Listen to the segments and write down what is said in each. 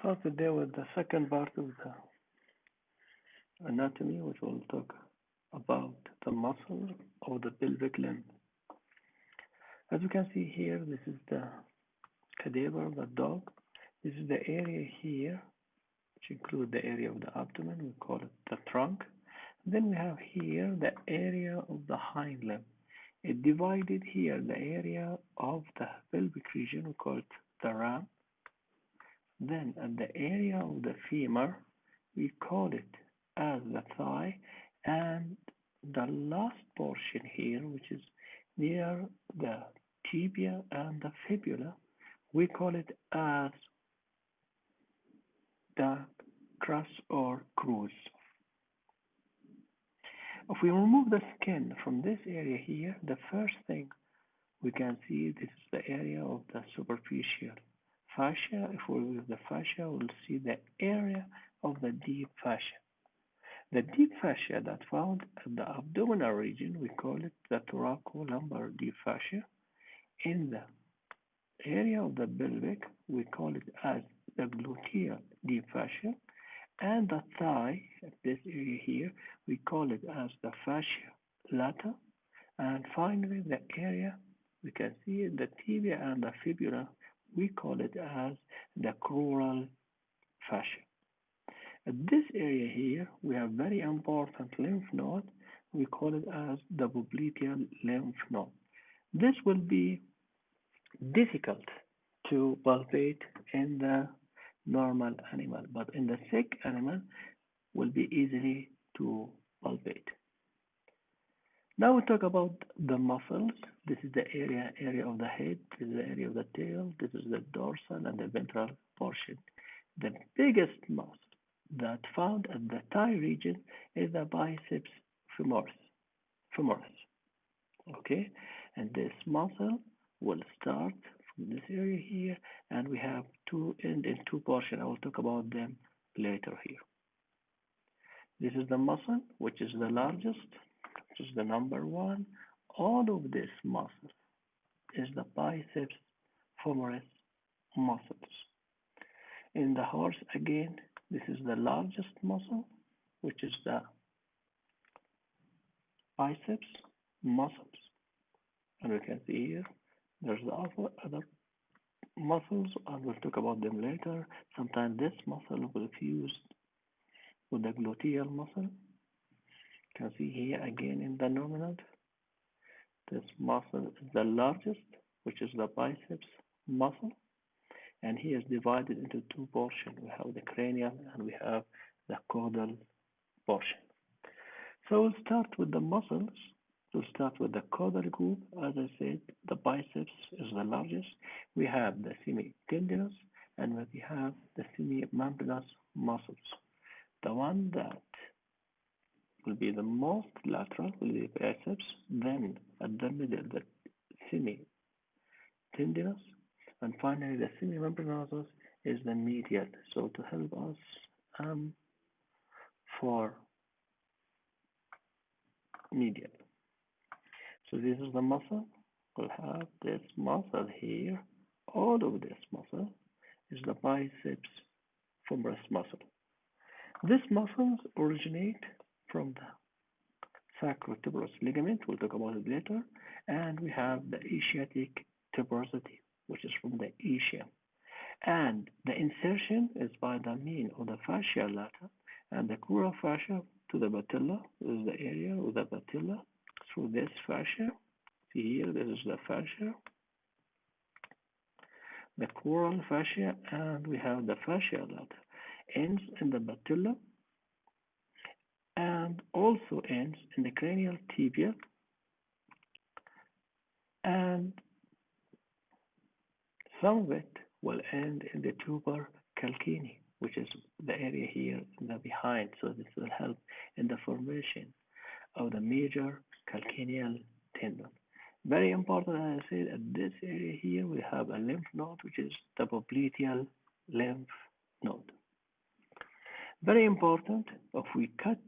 So today with the second part of the anatomy, which will talk about the muscle of the pelvic limb. As you can see here, this is the cadaver of the dog. This is the area here, which includes the area of the abdomen. We call it the trunk. Then we have here the area of the hind limb. It divided here the area of the pelvic region. We call it the ram. Then at the area of the femur, we call it as the thigh, and the last portion here, which is near the tibia and the fibula, we call it as the crus or crus. If we remove the skin from this area here, the first thing we can see, this is the area of the superficial fascia. If we remove the fascia, we'll see the area of the deep fascia. The deep fascia that found in the abdominal region, we call it the thoracolumbar deep fascia. In the area of the pelvic, we call it as the gluteal deep fascia. And the thigh, this area here, we call it as the fascia lata. And finally, the area we can see the tibia and the fibula, we call it as the crural fascia. At this area here, we have very important lymph node. We call it as the popliteal lymph node. This will be difficult to palpate in the normal animal, but in the sick animal will be easily to palpate. Now we talk about the muscles. This is the area of the head. This is the area of the tail. This is the dorsal and the ventral portion. The biggest muscle that found at the thigh region is the biceps femoris. Okay, and this muscle will start from this area here, and we have two portions. I will talk about them later here. This is the muscle, which is the largest, which is the number one. All of this muscle is the biceps femoris muscles. In the horse, again, this is the largest muscle, which is the biceps muscles. And we can see here, there's the other muscles, and we'll talk about them later. Sometimes this muscle will fuse with the gluteal muscle. You can see here again in the nominal, this muscle is the largest, which is the biceps muscle. And he is divided into two portions. We have the cranial and we have the caudal portion. So we'll start with the muscles. We'll start with the caudal group. As I said, the biceps is the largest. We have the semi-tendinous and we have the semi-membranous muscles. The one that will be the most lateral will be the biceps. Then at the middle, the semi-tendinous. And finally, the semi-membranous is the medial. So to help us for medial. So this is the muscle. We'll have this muscle here. All of this muscle is the biceps femoris muscle. These muscles originate from the sacrotuberous ligament. We'll talk about it later. And we have the ischiatic tuberosity, which is from the ischium. And the insertion is by the mean of the fascia lata and the crural fascia to the patella. This is the area of the patella through this fascia. See here, this is the fascia, the crural fascia, and we have the fascia lata. Ends in the patella and also ends in the cranial tibia, and some of it will end in the tuber calcaneus, which is the area here in the behind. So this will help in the formation of the major calcaneal tendon. Very important, as I said, at this area here we have a lymph node, which is the popliteal lymph node. Very important, if we cut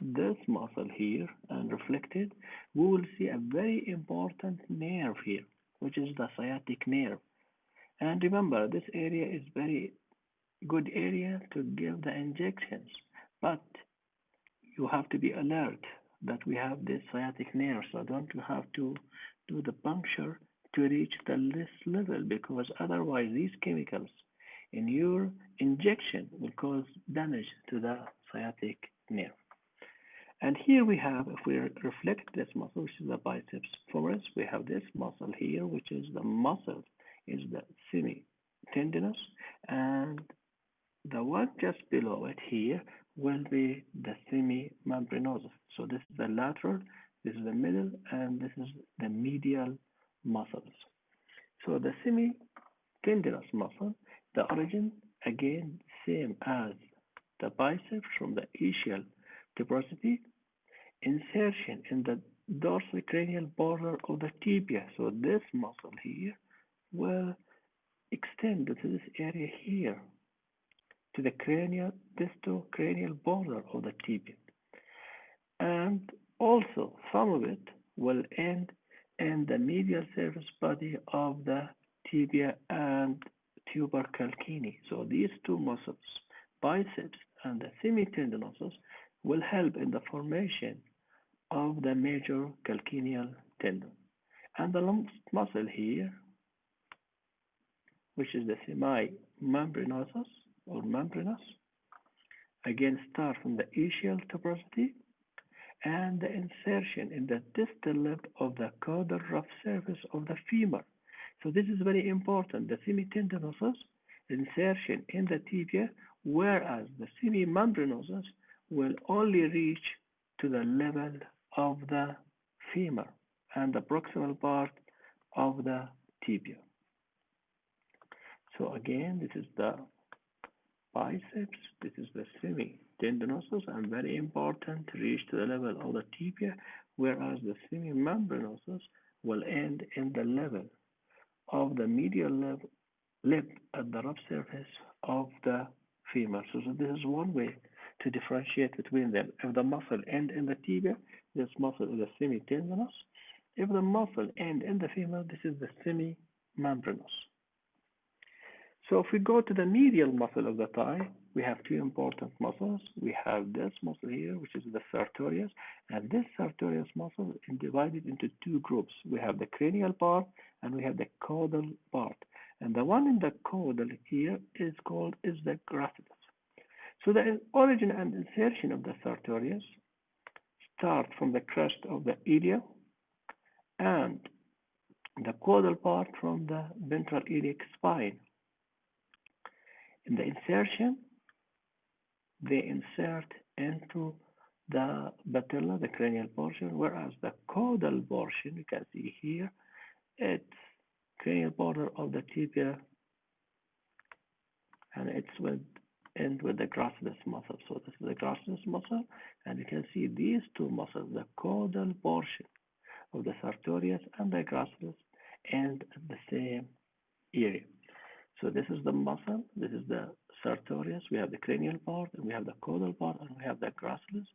this muscle here and reflect it, we will see a very important nerve here, which is the sciatic nerve. And remember, this area is very good area to give the injections, but you have to be alert that we have this sciatic nerve, so don't you have to do the puncture to reach the list level, because otherwise these chemicals in your injection will cause damage to the sciatic nerve. And here we have, if we reflect this muscle, which is the biceps femoris, we have this muscle here, which is the muscle, is the semi-tendinous, and the one just below it here will be the semi-membranosus. So this is the lateral, this is the middle, and this is the medial muscles. So the semi-tendinous muscle, the origin, again, same as the biceps from the ischial tuberosity, insertion in the dorsal-cranial border of the tibia. So this muscle here will extend to this area here, to the cranial, distal-cranial border of the tibia. And also, some of it will end in the medial surface body of the tibia and tuber calcaneus. So these two muscles, biceps and the semitendinosus, will help in the formation of the major calcaneal tendon. And the last muscle here, which is the semi-membranosus or membranous, again start from the ischial tuberosity and the insertion in the distal lip of the caudal rough surface of the femur. So this is very important. The semitendinosus insertion in the tibia, whereas the semimembranosus will only reach to the level of the femur and the proximal part of the tibia. So again, this is the biceps, this is the semitendinosus, and very important to reach to the level of the tibia, whereas the semimembranosus will end in the level of the medial lip at the rough surface of the femur. So this is one way to differentiate between them. If the muscle end in the tibia, this muscle is the semitendinous. If the muscle end in the femur, this is the semimembranous. So if we go to the medial muscle of the thigh, we have two important muscles. We have this muscle here, which is the sartorius, and this sartorius muscle is divided into two groups. We have the cranial part and we have the caudal part. And the one in the caudal here is the gracilis. So the origin and insertion of the sartorius start from the crest of the iliac and the caudal part from the ventral iliac spine. In the insertion, they insert into the patella, the cranial portion, whereas the caudal portion, you can see here, it's cranial border of the tibia, and it's end with the gracilis muscle. So this is the gracilis muscle, and you can see these two muscles, the caudal portion of the sartorius and the gracilis, end at the same area. So this is the muscle, this is the sartorius, we have the cranial part, and we have the caudal part, and we have the gracilis.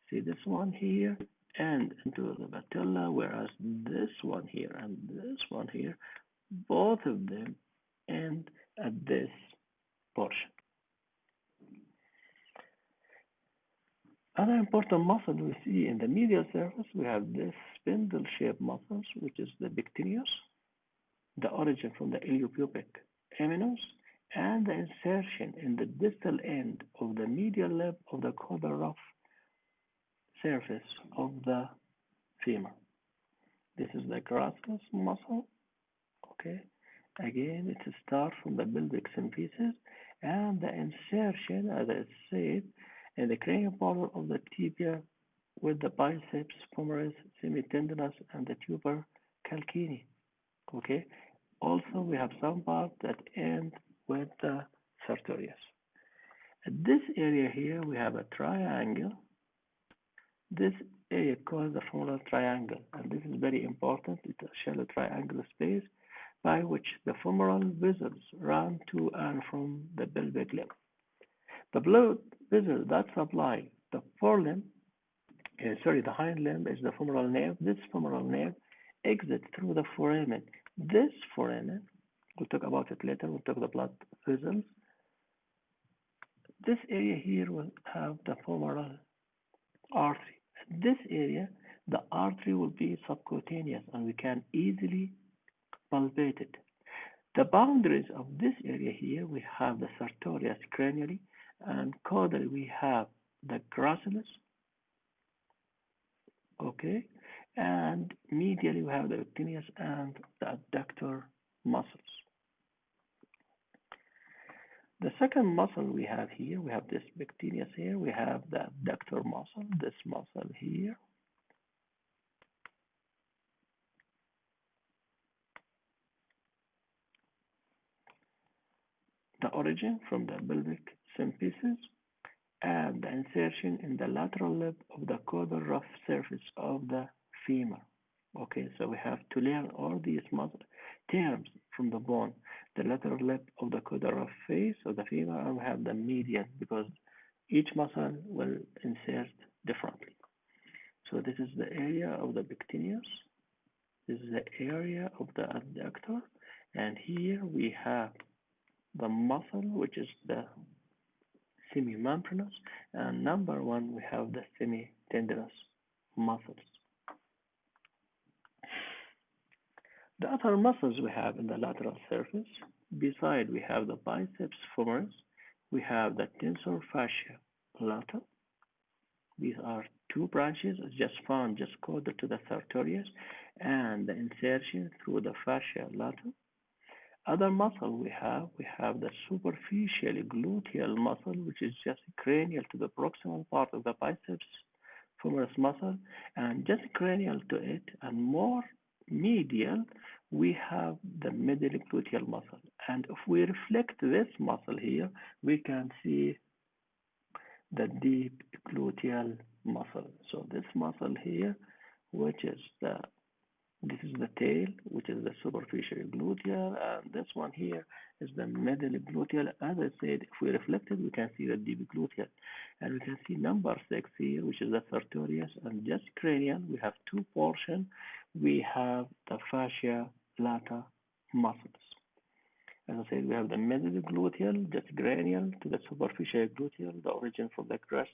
See this one here, and into the patella, whereas this one here and this one here, both of them end at this portion. Another important muscle we see in the medial surface, we have this spindle-shaped muscles, which is the pectineus, the origin from the iliopubic eminence, and the insertion in the distal end of the medial lip of the caudal rough surface of the femur. This is the gracilis muscle. Okay, again, it starts from the pelvic symphysis, and the insertion, as I said, in the cranial border of the tibia with the biceps femoris, semitendinous, and the tuber calcaneus. Okay. Also, we have some parts that end with the sartorius. At this area here, we have a triangle. This area called the femoral triangle, and this is very important. It's a shallow triangular space by which the femoral vessels run to and from the pelvic limb. The blood vessel that supply the forelimb, the hind limb is the femoral nerve. This femoral nerve exits through the foramen. This foramen, we'll talk about it later, we'll talk about the blood vessels. This area here will have the femoral artery. At this area, the artery will be subcutaneous and we can easily palpate it. The boundaries of this area here, we have the sartorius cranially, and caudally we have the gracilis, okay, and medially we have the pectineus and the adductor muscles. The second muscle we have here, we have this pectineus here, we have the adductor muscle, this muscle here. The origin from the pelvic symphysis and the insertion in the lateral lip of the caudal rough surface of the femur. Okay, so we have to learn all these muscle terms from the bone. The lateral lip of the caudal rough face of the femur, and we have the median because each muscle will insert differently. So this is the area of the pectineus. This is the area of the adductor, and here we have the muscle, which is the semimembranous, and number one we have the semitendinous muscles. The other muscles we have in the lateral surface, beside we have the biceps femoris, we have the tensor fascia lata. These are two branches just found just coded to the sartorius and the insertion through the fascia lata. Other muscle we have the superficial gluteal muscle, which is just cranial to the proximal part of the biceps femoris muscle, and just cranial to it, and more medial, we have the medial gluteal muscle. And if we reflect this muscle here, we can see the deep gluteal muscle. So this muscle here, which is this is the tail, which is the superficial gluteal, and this one here is the medial gluteal. As I said, if we reflect it, we can see the deep gluteal. And we can see number 6 here, which is the sartorius, and just cranial, we have two portions. We have the fascia lata muscles. As I said, we have the medial gluteal, just cranial to the superficial gluteal, the origin from the crust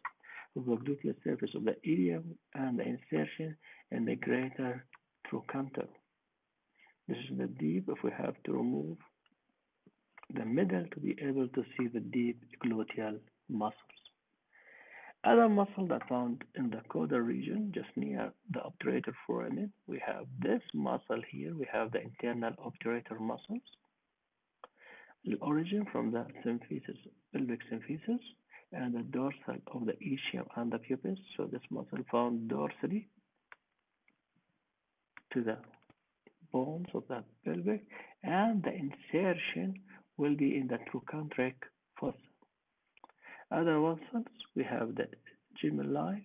of the gluteal surface of the ilium, and the insertion in the greater trochanter. This is the deep. If we have to remove the middle to be able to see the deep gluteal muscles. Other muscle that found in the caudal region, just near the obturator foramen, we have this muscle here. We have the internal obturator muscles. The origin from the symphysis, pelvic symphysis, and the dorsal of the ischium and the pubis. So this muscle found dorsally to the bones of the pelvic, and the insertion will be in the trochanteric fossa. Other muscles, we have the gemmelli.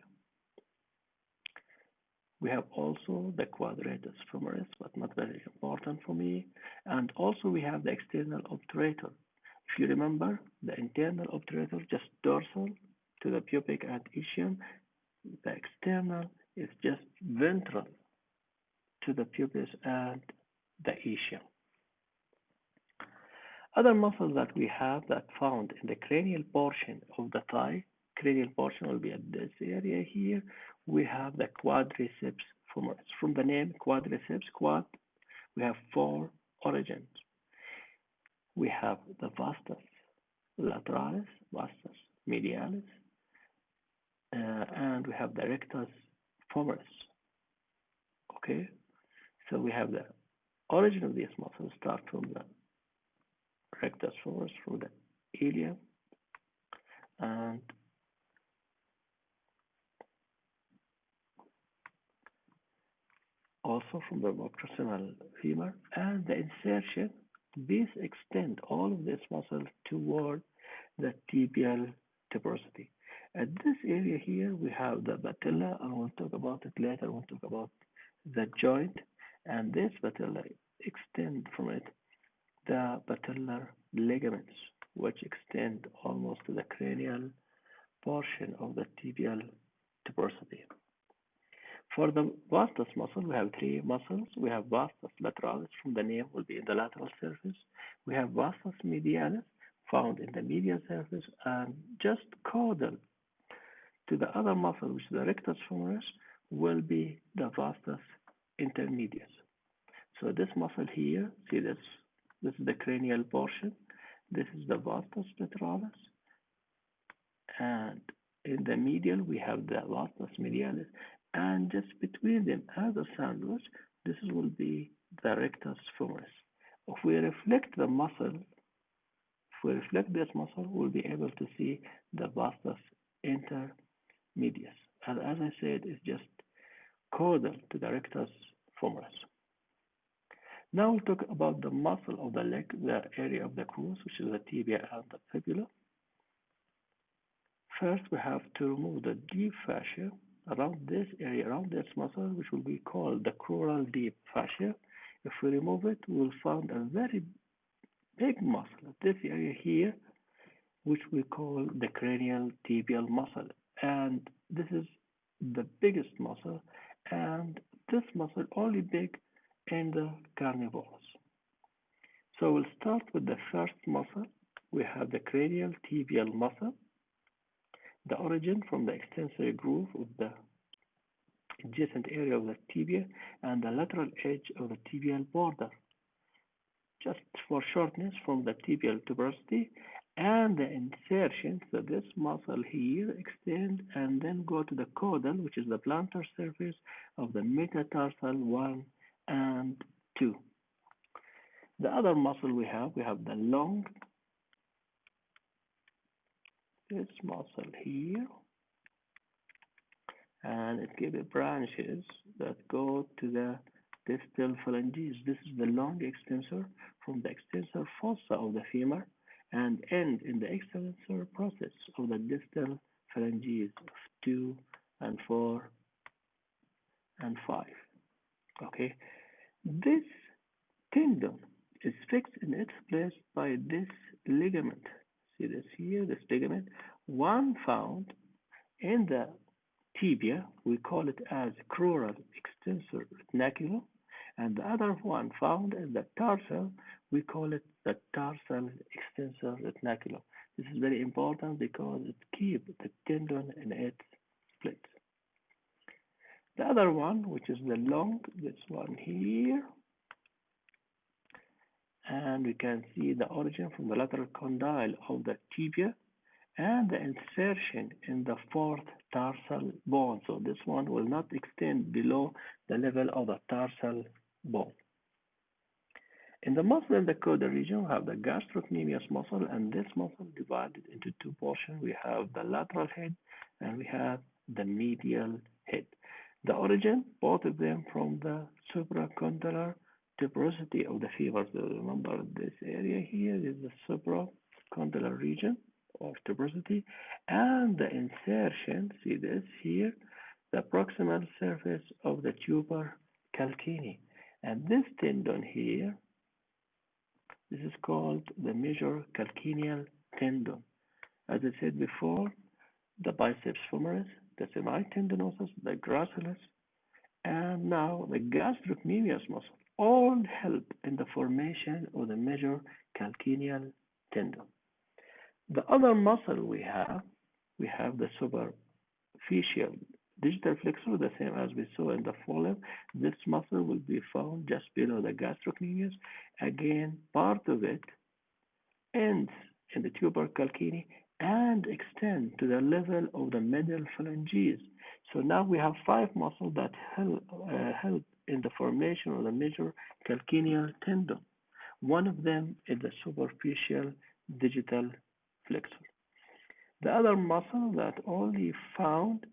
We have also the quadriceps femoris, but not very important for me. And also we have the external obturator. If you remember, the internal obturator just dorsal to the pubic and ischium. The external is just ventral to the pubis and the ischium. Other muscles that we have that found in the cranial portion of the thigh, cranial portion will be at this area here. We have the quadriceps femoris. From the name quadriceps, quad, we have four origins. We have the vastus lateralis, vastus medialis, and we have the rectus femoris. Okay, so we have the origin of these muscles start from the rectus femoris, from the ilium, and also from the proximal femur, and the insertion. These extend all of these muscles toward the tibial tuberosity. At this area here, we have the patella, and we'll talk about it later. We'll talk about the joint, and this patella extend from it the patellar ligaments, which extend almost to the cranial portion of the tibial tuberosity. For the vastus muscle, we have three muscles. We have vastus lateralis, from the name will be in the lateral surface. We have vastus medialis, found in the medial surface, and just caudal to the other muscle, which is the rectus femoris, will be the vastus intermedius. So this muscle here, see this is the cranial portion, this is the vastus lateralis, and in the medial we have the vastus medialis, and just between them as a sandwich, this will be the rectus femoris. If we reflect the muscle, if we reflect this muscle, we'll be able to see the vastus intermedius. And as I said, it's just caudal to the rectus femoris. Now we'll talk about the muscle of the leg, the area of the crus, which is the tibia and the fibula. First, we have to remove the deep fascia around this area, around this muscle, which will be called the crural deep fascia. If we remove it, we'll find a very big muscle, this area here, which we call the cranial tibial muscle. And this is the biggest muscle, and this muscle only big in the carnivores. So we'll start with the first muscle. We have the cranial tibial muscle, the origin from the extensor groove of the adjacent area of the tibia and the lateral edge of the tibial border, just for shortness from the tibial tuberosity, and the insertion, so this muscle here extend and then go to the caudal, which is the plantar surface of the metatarsal 1 and 2. The other muscle we have the long, this muscle here, and it gives branches that go to the distal phalanges. This is the long extensor from the extensor fossa of the femur and end in the extensor process of the distal phalanges of 2 and 4 and 5. Okay, this tendon is fixed in its place by this ligament. See this here, this ligament, one found in the tibia, we call it as crural extensor retinaculum, and the other one found in the tarsal, we call it the tarsal extensor retinaculum. This is very important because it keeps the tendon in its place. The other one, which is the long, this one here, and we can see the origin from the lateral condyle of the tibia and the insertion in the fourth tarsal bone. So this one will not extend below the level of the tarsal bone. In the muscle in the caudal region, we have the gastrocnemius muscle, and this muscle divided into two portions. We have the lateral head and we have the medial head. The origin, both of them from the supracondylar tuberosity of the femur. So remember, this area here is the supracondylar region of tuberosity, and the insertion, see this here, the proximal surface of the tuber calcaneus. And this tendon here, this is called the major calcaneal tendon. As I said before, the biceps femoris, the semitendinosus, the gracilis, and now the gastrocnemius muscle all help in the formation of the major calcaneal tendon. The other muscle we have the superficial digital flexor, the same as we saw in the forelimb. This muscle will be found just below the gastrocnemius. Again, part of it ends in the tuber calcaneus and extend to the level of the medial phalanges. So now we have 5 muscles that help in the formation of the major calcaneal tendon. One of them is the superficial digital flexor. The other muscle that only found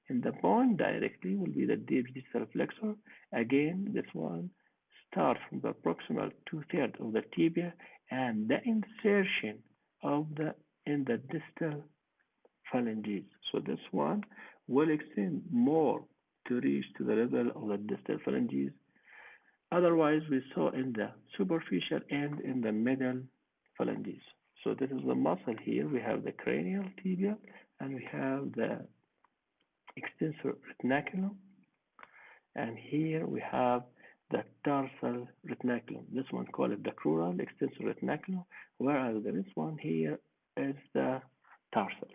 in the bone directly will be the deep distal flexor. Again, this one starts from the proximal 2/3 of the tibia and the insertion of in the distal phalanges. So this one will extend more to reach to the level of the distal phalanges. Otherwise, we saw in the superficial and in the medial phalanges. So this is the muscle here. We have the cranial tibia and we have the extensor retinaculum. And here we have the tarsal retinaculum. This one call it the crural extensor retinaculum, whereas this one here is the tarsal.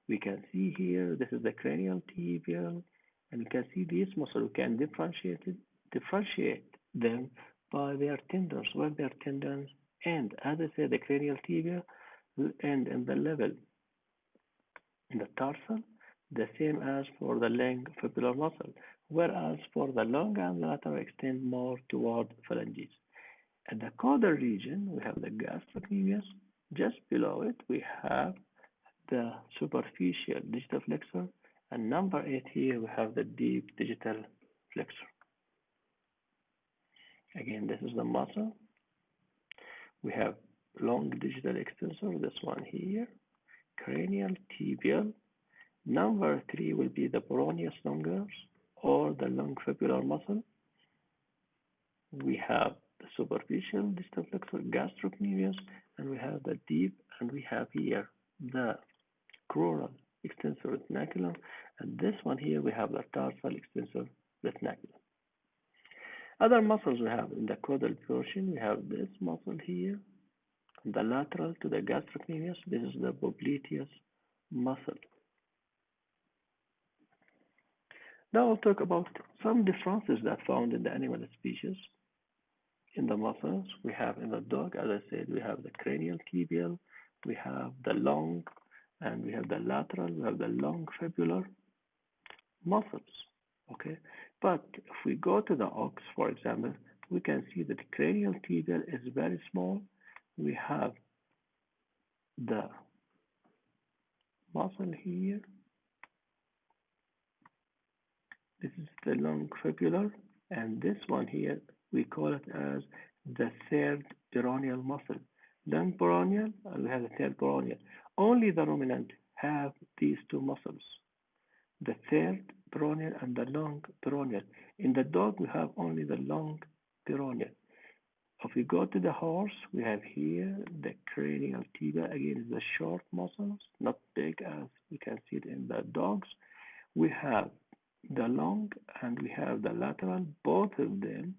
We can see here, this is the cranial tibial, and we can see these muscles. We can differentiate them by their tendons, where their tendons end. As I said, the cranial tibia will end in the level in the tarsal, the same as for the long muscle, whereas for the long and lateral extend more toward phalanges. At the caudal region, we have the gastrocnemius. Just below it, we have the superficial digital flexor, and number 8 here, we have the deep digital flexor. Again, this is the muscle. We have long digital extensor, this one here, cranial tibial. Number 3 will be the peroneus longus or the long fibular muscle. We have the superficial distal flexor gastrocnemius, and we have the deep, and we have here the crural extensor retinaculum, and this one here we have the tarsal extensor retinaculum. Other muscles we have in the caudal portion, we have this muscle here, the lateral to the gastrocnemius. This is the popliteus muscle. Now I'll talk about some differences that found in the animal species. In the muscles, we have in the dog, as I said, we have the cranial tibial, we have the long, and we have the lateral, we have the long fibular muscles. Okay, but if we go to the ox, for example, we can see that the cranial tibial is very small. We have the muscle here. This is the long fibular, and this one here, we call it as the third peroneal muscle. Long peroneal, and we have the third peroneal. Only the ruminant have these two muscles, the third peroneal and the long peroneal. In the dog, we have only the long peroneal. If we go to the horse, we have here the cranial tibia. Again, is the short muscles, not big as we can see it in the dogs. We have the long and we have the lateral, both of them,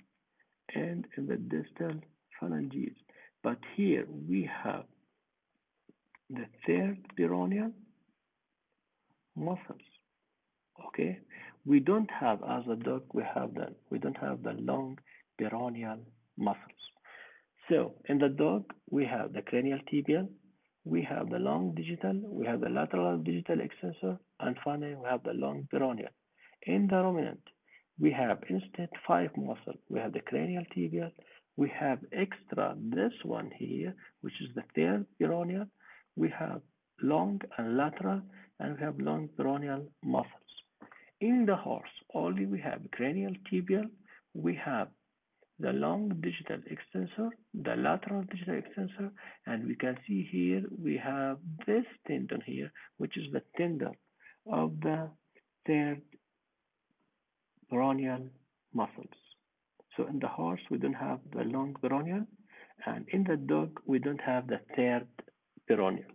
and in the distal phalanges. But here we have the third peroneal muscles. Okay, we don't have, as a dog, we don't have the long peroneal muscles. So in the dog, we have the cranial tibial, we have the long digital, we have the lateral digital extensor, and finally we have the long peroneal. In the ruminant, we have instead 5 muscles. We have the cranial tibial, we have extra this one here, which is the third peroneal, we have long and lateral, and we have long peroneal muscles. In the horse, only we have cranial tibial, we have the long digital extensor, the lateral digital extensor, and we can see here we have this tendon here, which is the tendon of the third peroneal muscles. So in the horse, we don't have the long peroneal, and in the dog, we don't have the third peroneal.